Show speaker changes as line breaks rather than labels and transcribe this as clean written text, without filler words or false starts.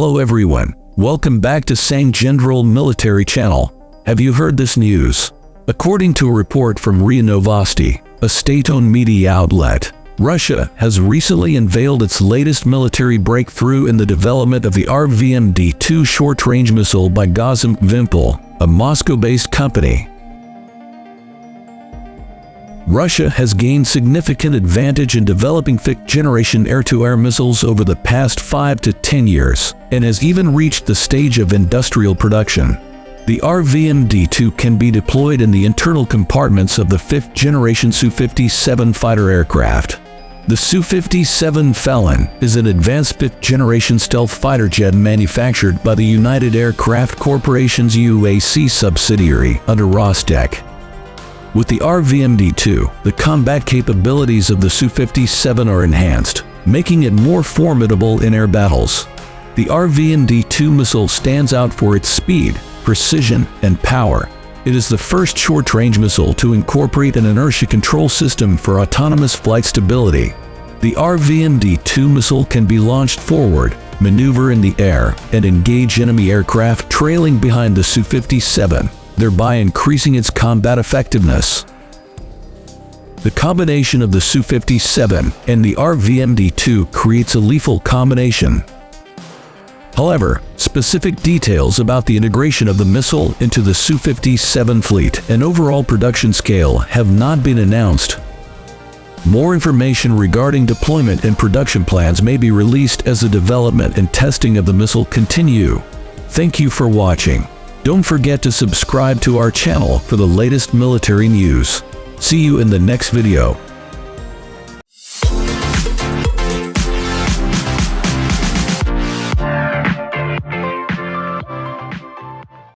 Hello everyone, welcome back to Sang General Military Channel. Have you heard this news? According to a report from RIA Novosti, a state-owned media outlet, Russia has recently unveiled its latest military breakthrough in the development of the RVMD-2 short-range missile by Gazem Vimpel, a Moscow-based company. Russia has gained significant advantage in developing fifth-generation air-to-air missiles over the past 5 to 10 years, and has even reached the stage of industrial production. The RVMD-2 can be deployed in the internal compartments of the fifth-generation Su-57 fighter aircraft. The Su-57 Felon is an advanced fifth-generation stealth fighter jet manufactured by the United Aircraft Corporation's UAC subsidiary under Rostec. With the RVMD-2, the combat capabilities of the Su-57 are enhanced, making it more formidable in air battles. The RVMD-2 missile stands out for its speed, precision, and power. It is the first short-range missile to incorporate an inertia control system for autonomous flight stability. The RVMD-2 missile can be launched forward, maneuver in the air, and engage enemy aircraft trailing behind the Su-57, thereby increasing its combat effectiveness. The combination of the Su-57 and the RVMD-2 creates a lethal combination. However, specific details about the integration of the missile into the Su-57 fleet and overall production scale have not been announced. More information regarding deployment and production plans may be released as the development and testing of the missile continue. Thank you for watching. Don't forget to subscribe to our channel for the latest military news. See you in the next video.